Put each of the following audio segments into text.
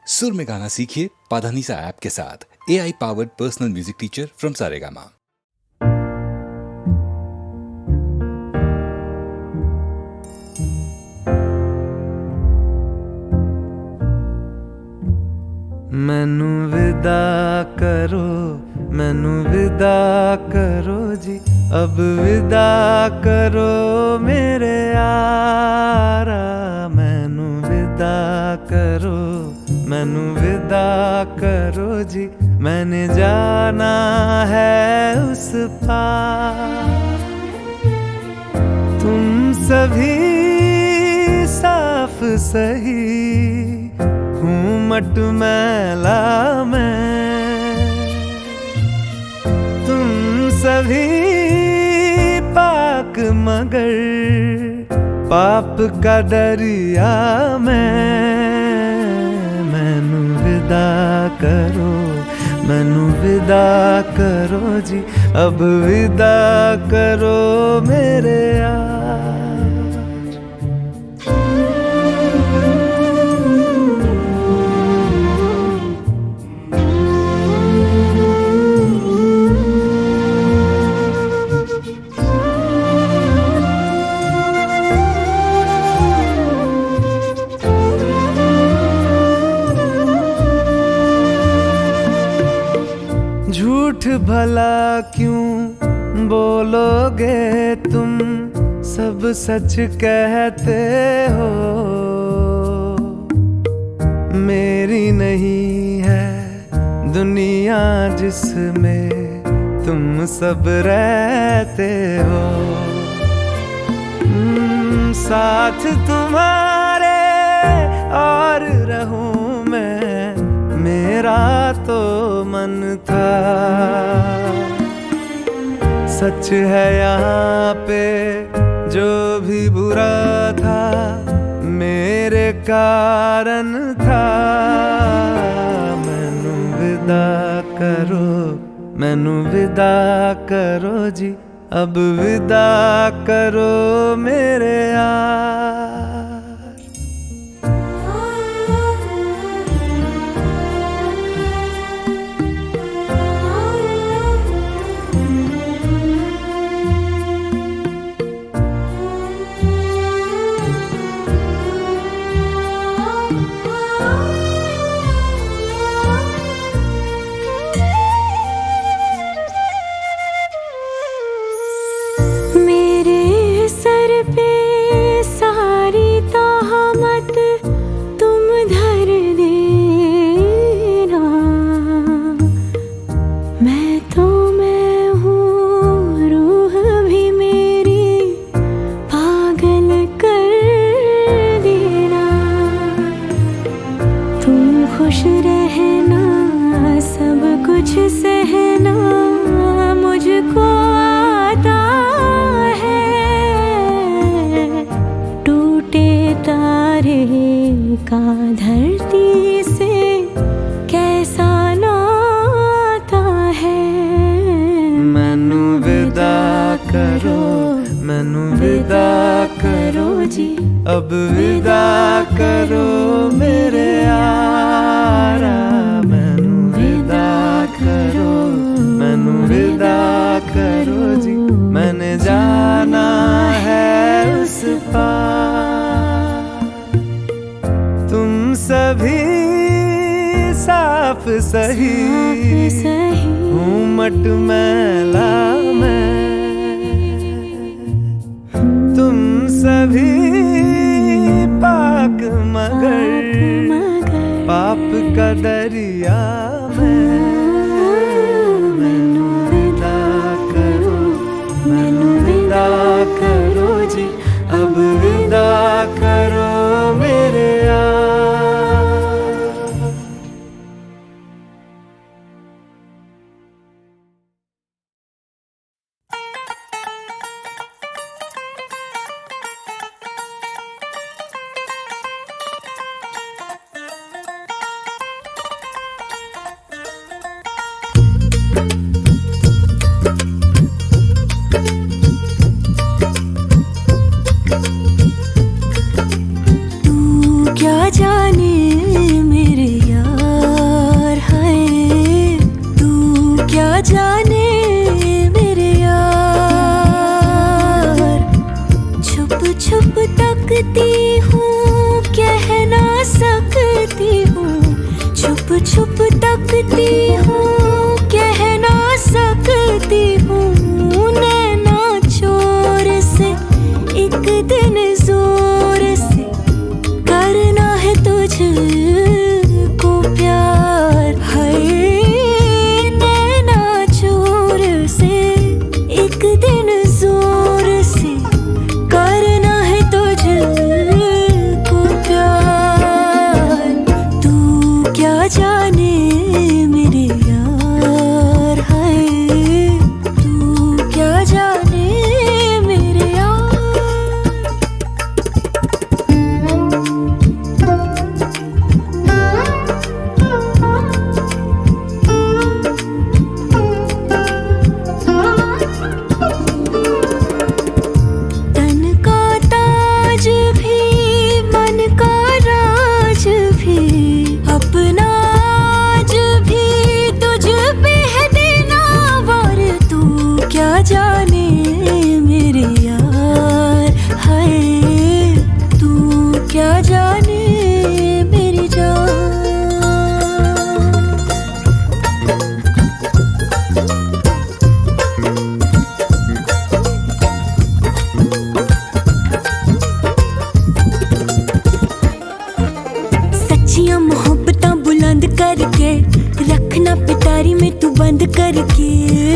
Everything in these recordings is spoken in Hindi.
सुर में गाना सीखिए पाधानीसा ऐप के साथ। AI powered personal music teacher from Saregama. मैनू विदा करो, मैनू विदा करो जी, अब विदा करो मेरे यारा। मैनू विदा करो, मैनू विदा करो जी, मैंने जाना है उस पार। तुम सभी साफ सही हूँ मट मैला मैं, तुम सभी पाक मगर पाप का दरिया मैं। मैनू विदा करो, मैनू विदा करो जी, अब विदा करो मेरे यार। झूठ भला क्यों बोलोगे तुम, सब सच कहते हो। मेरी नहीं है दुनिया जिसमें तुम सब रहते हो। साथ तुम्हारे और रहूं मैं, मेरा तो मन था। सच है यहाँ पे जो भी बुरा था मेरे कारण था। मैनू विदा करो, मैनू विदा करो जी, अब विदा करो मेरे यार। खुश रहना, सब कुछ सहना मुझको आता है। टूटे तारे का धरती से कैसा नाता है। मैनू विदा करो, मैनू विदा करो जी, अब विदा करो मेरे यारा। मैनू विदा करो, मैनू विदा करो जी, मैंने जाना है उस पार। तुम सभी साफ सही हूँ मट मैला मैं, तुम सभी पाक मगर पाप का दरिया मैं। मैनू विदा करो, मैनू विदा करो जी, अब विदा करो मेरे यार। छुप तकती हूँ, कह ना सकती हूँ, नैना चोर से एक दिन जोर से करना है तुझको प्यार। हाय नैना चोर से एक दिन जोर से करना है तुझको प्यार। तू क्या जाने मेरे यार, हाय तू क्या जाने मेरे यार। तन का ताज भी मन का राज भी अपना आज भी तुझ पे है देना वार। तू क्या जाने मेरे यार, हाय तू क्या जाने मेरी जान। सच्चियां मोहब्बतां बुलंद करके रखना पिटारी में तू बंद करके।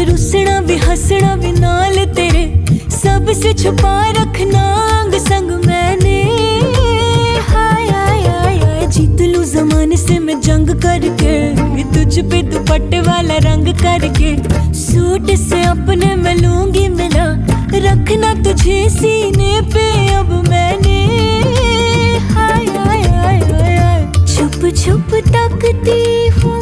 रुसना भी हंसना भी नाल तेरे सबसे छुपा रखना अंग संग मैंने। हाय हाय हाय हाय जीत लूं जमाने से मैं जंग करके, तुझ पे दुपट्टे वाला रंग करके। सूट से अपने मैं लूंगी मिला, रखना तुझे सीने पे अब मैंने। हाय हाय हाय हाय हाय छुप छुप तकती हूँ,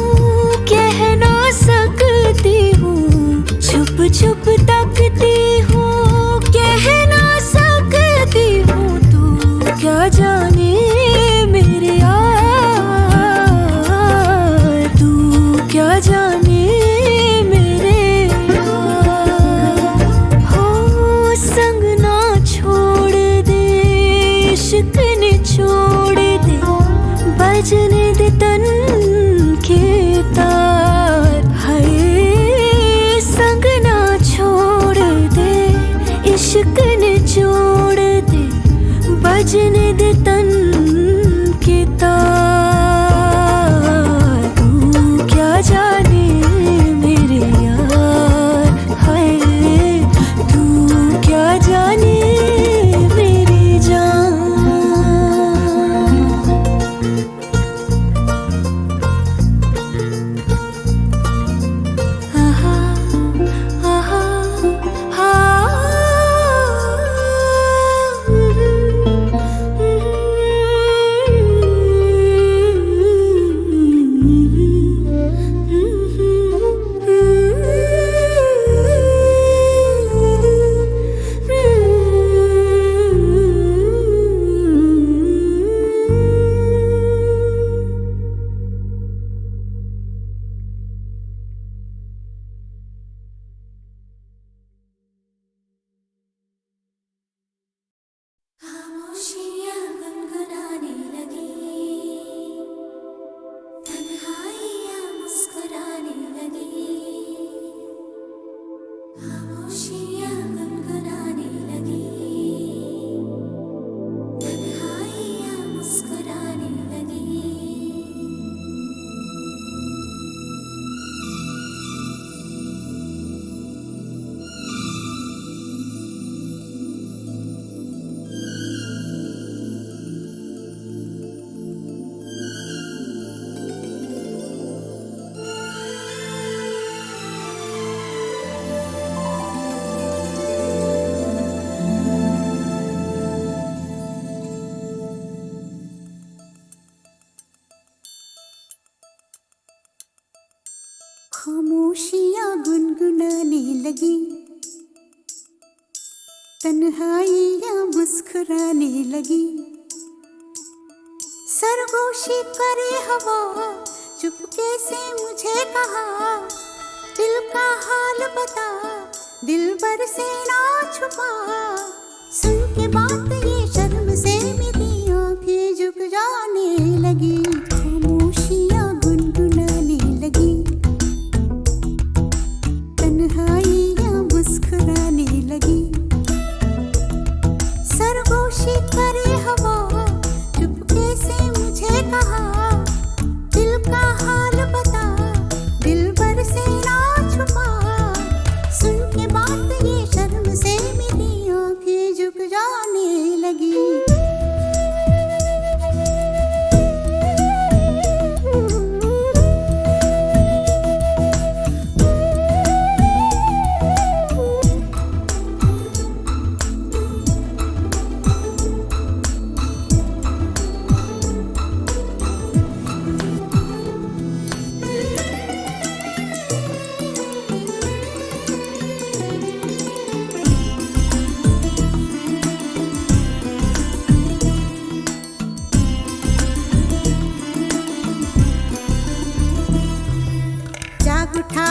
कह ना सकती हूँ, छुप छुप तकती हूँ, कह ना सकती हूँ। तू क्या जाने मेरे यार, तू क्या जाने मेरे यार। हो संग ना छोड़ दे, इश्क ने छोड़ दे, बजने दे तन के तार। हाय संग ना छोड़ दे, इश्क ने छोड़ दे, बजने दे तन के तार। तू क्या जाने मेरे यार, हाय तू क्या जाने मेरी जान। आहा आहा खामोशियाँ गुनगुनाने लगी, तन्हाइयाँ मुस्कुराने लगी। खामोशियाँ गुनगुनाने लगी, तन्हाइयाँ मुस्कुराने लगी। खामोशियाँ गुनगुनाने लगी, तन्हाइयाँ मुस्कुराने लगी। सरगोशी करे हवा, चुपके से मुझे कहा, दिल का हाल बता, दिल भर से ना छुपा। सुन के बात ये शर्म से मेरी आंखें झुक जाने लगी। खामोशियाँ गुनगुनाने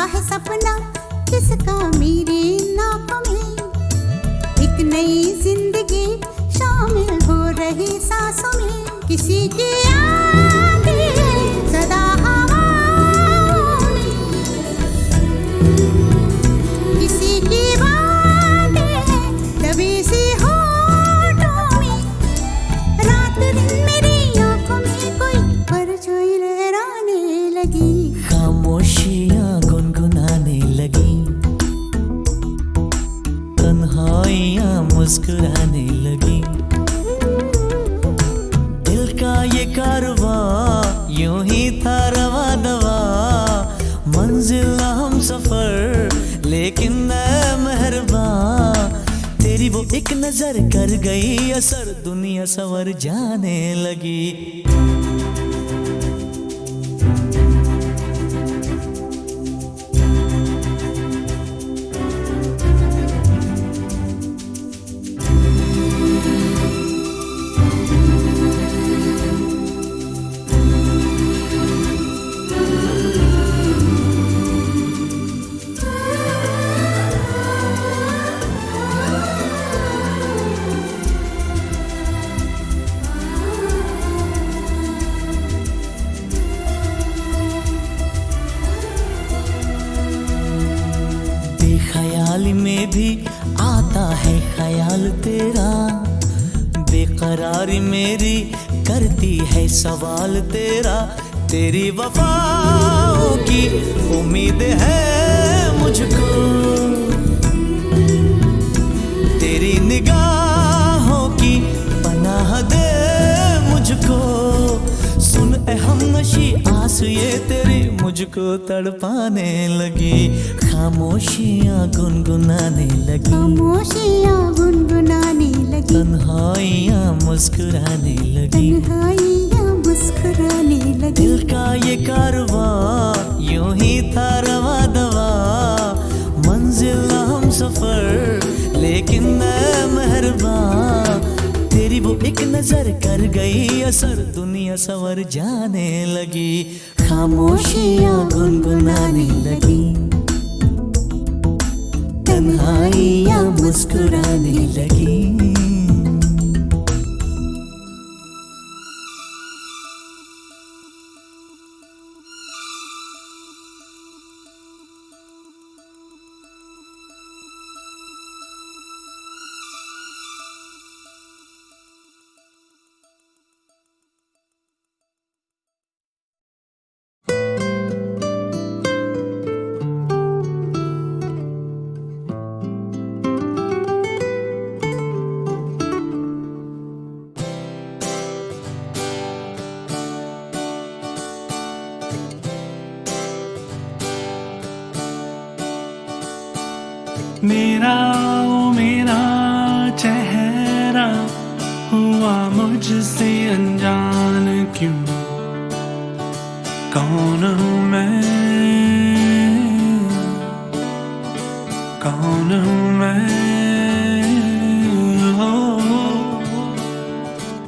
है सपना किसका मेरी नाकों में, एक नई जिंदगी शामिल हो रही सांसों में, किसी की आती है सदा हवाओं में, किसी की बातें हैं दबी सी होठों में, रात दिन मेरी आंखों में कोई परछाई लहराने लगी, खामोशियाँ गुनगुनाने लगी, तन्हाइयाँ मुस्कुराने लगी, दिल का ये कारवां यूं ही था रवा दवा, मंजिल ना हम सफर लेकिन मैं मेहरबान, तेरी वो एक नजर कर गई असर, दुनिया संवर जाने लगी। ख्याल में भी आता है ख्याल तेरा, बेकरारी मेरी करती है सवाल तेरा, तेरी वफाओं की उम्मीद है मुझको, तेरी निगाहों की पनाह दे मुझको, सुन ए हमनशी आस ये तेरी मुझको तड़पाने लगी, खामोशियाँ गुनगुनाने लगी, खामोशियाँ गुनगुनाने लगी, तन्हाइयाँ मुस्कुराने लगी, तन्हाइयाँ मुस्कुराने लगी, दिल का ये कारवां यूं ही था रवा दवा, मंजिल ना हम सफर लेकिन मैं मेहरबान, तेरी वो एक नजर कर गई असर, दुनिया संवर जाने लगी, खामोशियाँ गुनगुनाने लगी, तन्हाइयाँ मुस्कुराने लगी। मेरा ओ मेरा चेहरा हुआ मुझसे अनजान क्यों, कौन हूँ मैं, कौन हूँ मैं, ओ,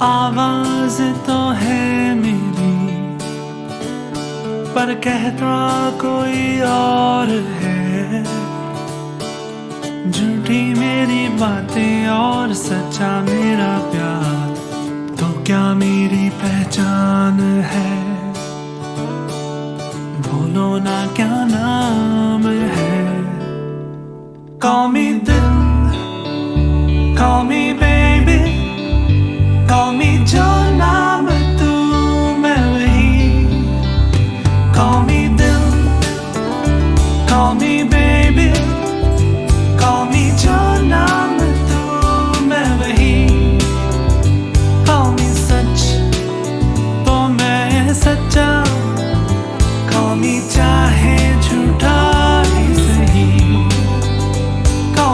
आवाज तो है मेरी पर कहता कोई और है, झूठी मेरी बातें और सच्चा मेरा प्यार, तो क्या मेरी पहचान है, बोलो ना क्या नाम है, call me दिल, call me baby, call me जो नाम तू मैं वही, call me दिल, call me baby, call me जो नाम तू मैं वही, call me सच तो मैं सच्चा, call me चाहे झूठा ही सही, call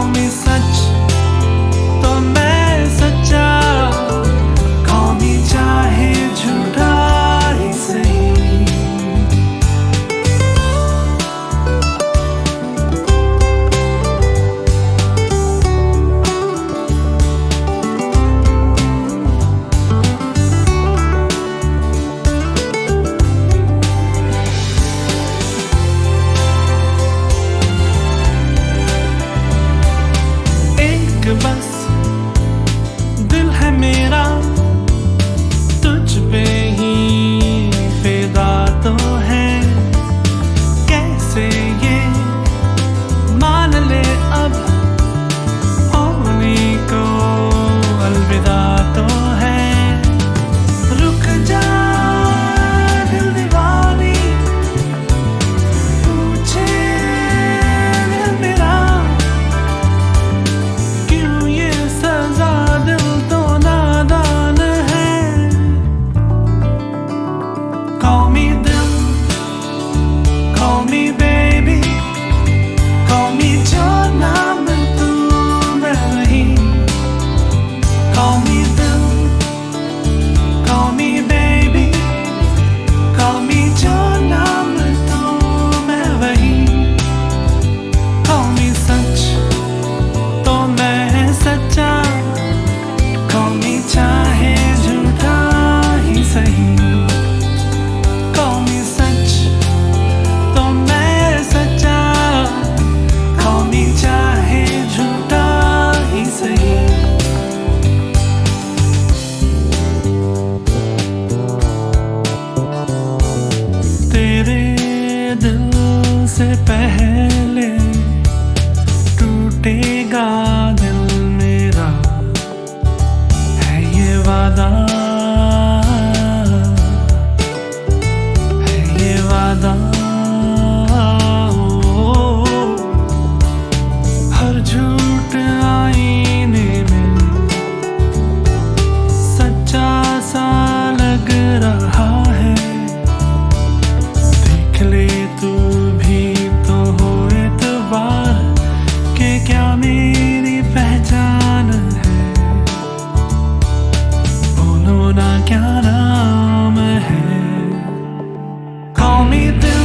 me दिल,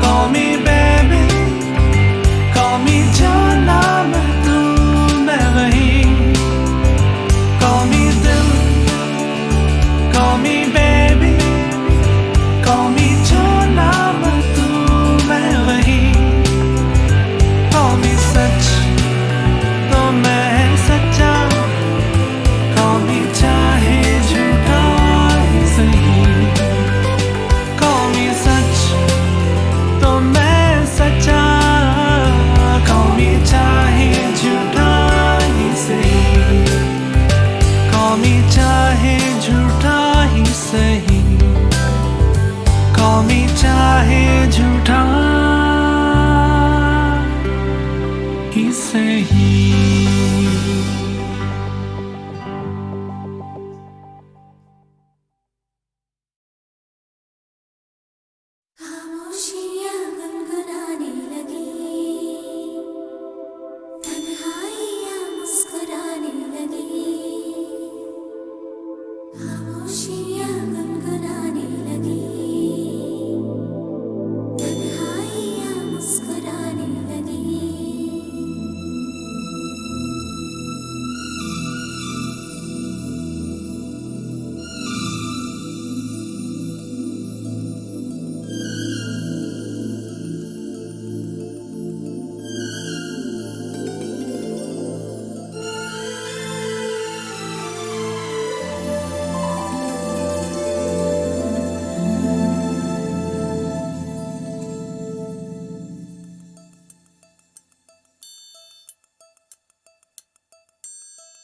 call me baby, call me जाना मैं तू मैं वही, call me दिल, call me baby, call me जाना मैं तू मैं वही, call me सच तो मैं सच्चा, call me चाहे झूठा ही सही, call me सच तो मैं सच्चा, call me चाहे झूठा ही सही, call me चाहे झूठा ही सही, call me चाहे झूठा ही सही। खामोशियाँ गुनगुनाने लगी, तन्हाइयाँ मुस्कुराने लगी, खामोशियाँ गुनगुनाने लगी, तन्हाइयाँ मुस्कुराने लगी।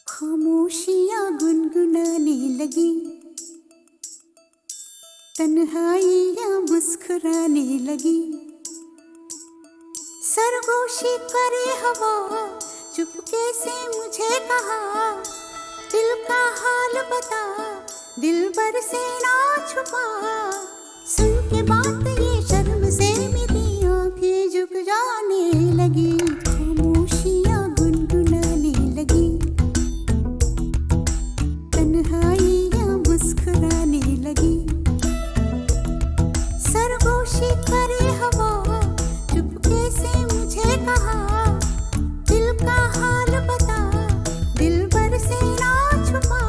खामोशियाँ गुनगुनाने लगी, तन्हाइयाँ मुस्कुराने लगी, सरगोशी करे हवा चुपके से मुझे कहा, दिल का हाल बता दिलबर से ना छुपा, सुन के बात ये शर्म से मेरी आंखें झुक जाने लगी, खामोशियाँ गुनगुनाने लगी, तन्हाइयाँ मुस्कुराने लगी, सरगोशी करे हवा चुपके से मुझे कहा, दिल का हाल बता दिलबर से ना छुपा,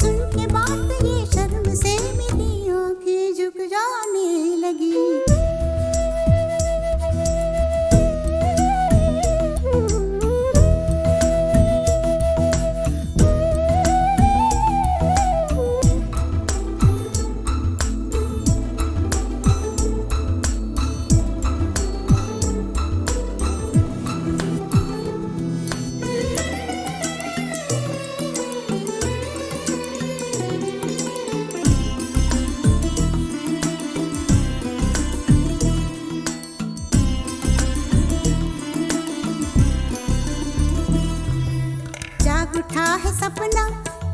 सुन के बात ये शर्म से मेरी आंखें झुक जाने लगी। जाग उठा है सपना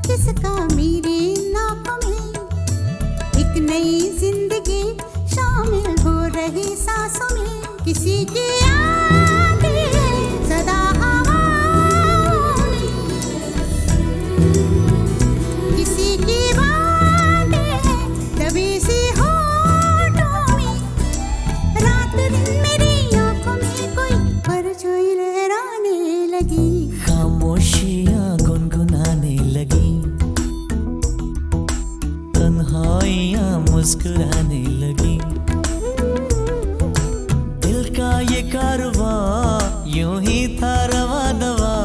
किसका मेरी नाकों में, एक नई जिंदगी शामिल हो रही सांसों में, किसी की आंखें सदा हवाओं में, किसी की बातें दबी सी होठों में, रात दिन मेरी आंखों में कोई परछाई लहराने लगी, खामोशियाँ गुनगुनाने लगी, तन्हाइयाँ मुस्कुराने लगी, दिल का ये कारवां यूं ही था रवा दवा,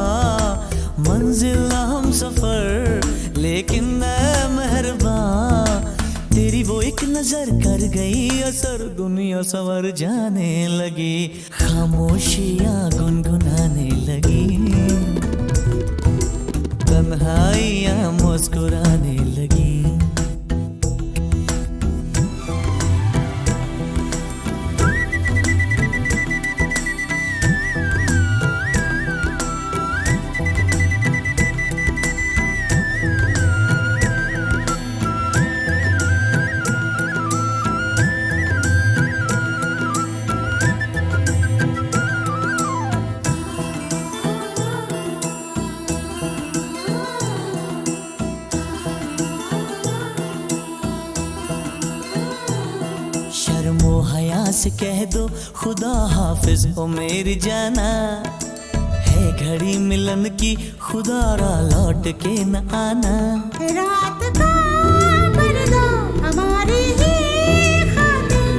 मंजिल हम सफर लेकिन मैं मेहरबान, तेरी वो एक नजर कर गई असर, दुनिया संवर जाने लगी, खामोशियाँ गुनगुनाने लगी, तन्हाइयाँ मुस्कुराने लगी। से कह दो खुदा हाफिज ओ मेरी जाना, है घड़ी मिलन की खुदा रा लौट के न आना। रात का कर दो हमारी ही खातिर,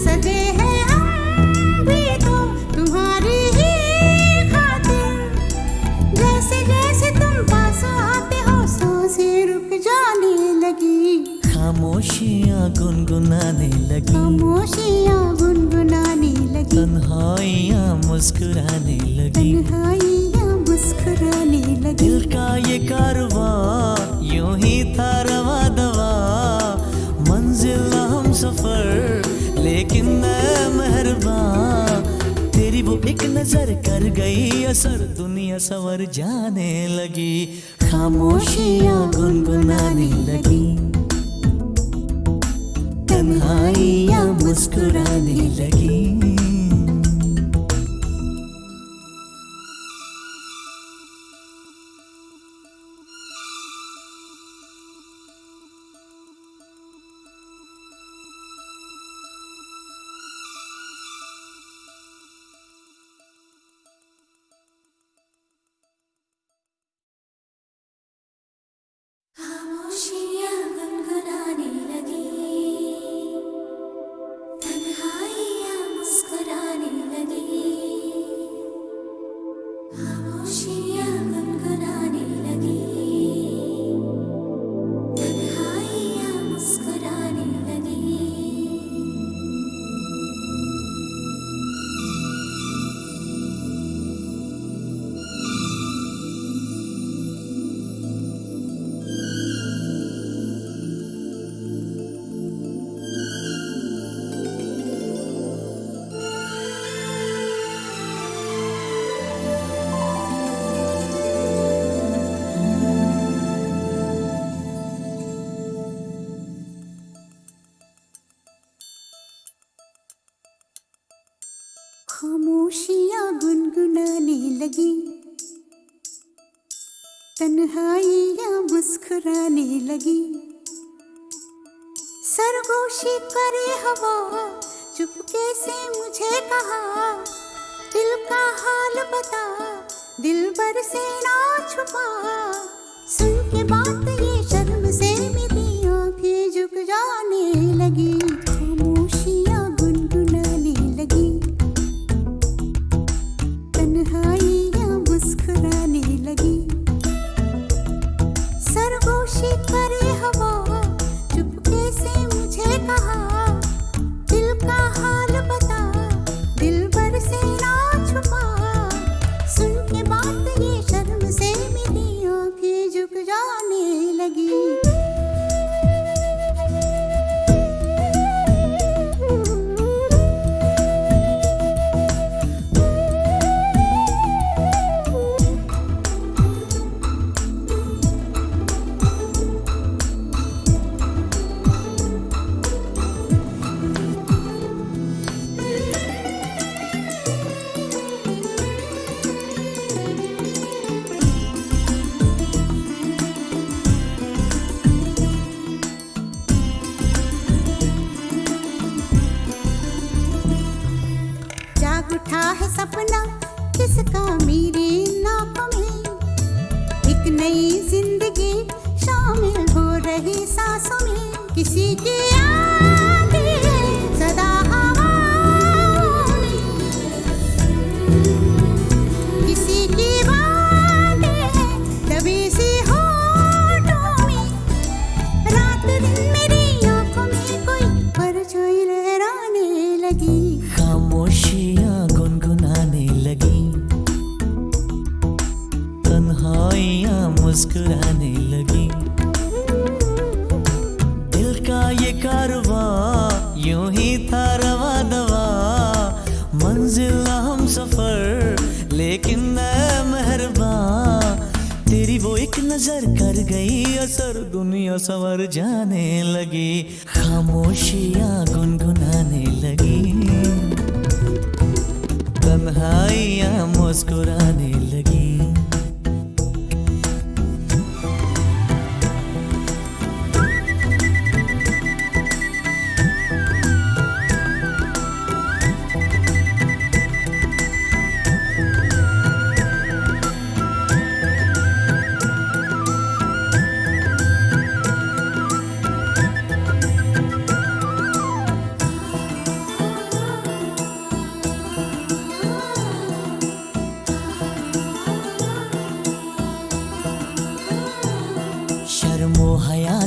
सजे हैं हम भी तो तुम्हारी ही खातिर। जैसे जैसे तुम पास आते हो सांसें रुक जाने लगी, खामोशियाँ गुनगुनाने लगी, खामोशियाँ गुनगुनाने लगी, तन्हाइयाँ मुस्कुराने लगी, तन्हाइयाँ मुस्कुराने लगी। दिल का ये कारवां यूं ही था रवा दवा, मंजिल हम सफर लेकिन मैं मेहरबान। तेरी वो एक नजर कर गई असर, दुनिया सवर जाने लगी, खामोशियाँ गुनगुनाने लगी, तन्हाइयाँ मुस्कुराने लगी। खामोशियाँ गुनगुनाने लगी, तन्हाइयाँ मुस्कुराने लगी, खामोशियाँ गुनगुनाने लगी, तन्हाइयाँ मुस्कुराने लगी। खामोशियाँ गुनगुनाने लगी, तन्हाइयाँ मुस्कुराने लगी। सरगोशी करे हवा चुपके से मुझे कहा, दिल का हाल बता दिल भर से ना छुपा। सुन के बात ये शर्म से मेरी आंखें झुक जाने लगी, खामोशियाँ गुनगुनाने लगी, तन्हाइयाँ मुस्कुराने लगी। सरगोशी करे हवा चुपके से मुझे कहा, दिल का हाल बता दिल भर से ना छुपा। सुन के बात ये शर्म से मेरी आंखें झुक जाने लगी। उठा है सपना किसका मेरे नाकों में, एक नई जिंदगी शामिल हो रही सांसों में। किसी की आती है सदा हवाओं में, किसी की बातें हैं दबी सी होठों में। रात दिन मेरी आंखों में कोई परछाई लहराने लगी, खामोशियाँ गुनगुनाने लगी, तन्हाइयाँ मुस्कुराने लगी। दिल का ये कारवां यूं ही था रवा दवा, मंजिल हम सफर लेकिन मैं मेहरबान। तेरी वो एक नजर कर गई असर, दुनिया सवर जाने लगी, खामोशियाँ गुनगुनाने लगी, तन्हाइयाँ मुस्कुराने लगी।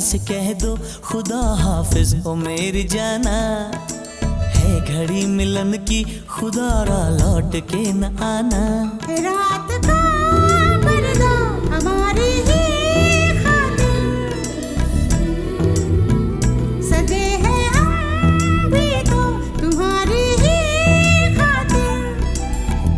से कह दो खुदा हाफिज ओ मेरी जाना, है घड़ी मिलन की खुदा रा लौट के न आना। रात का पर्दा हमारी ही खातिर सजे हैं हम भी तो तुम्हारी ही खातिर।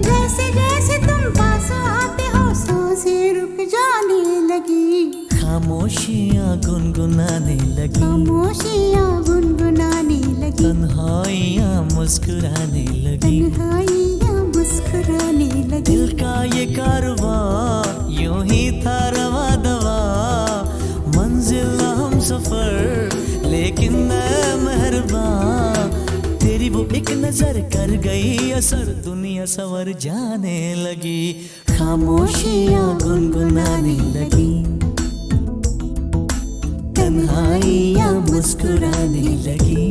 जैसे जैसे तुम पास आते हो सांसें रुक जाने लगी, खामोशियाँ गुनगुनाने लगी, खामोशियाँ गुनगुनाने लगी, तन्हाइयाँ मुस्कुराने लगी, तन्हाइयाँ मुस्कुराने लगी। दिल का ये कारवां यूं ही था रवा दवा, मंजिल हम सफर लेकिन मैं मेहरबान। तेरी वो एक नजर कर गई असर, दुनिया सवर जाने लगी, खामोशियाँ गुनगुनाने लगी, तन्हाइयाँ मुस्कुराने लगी।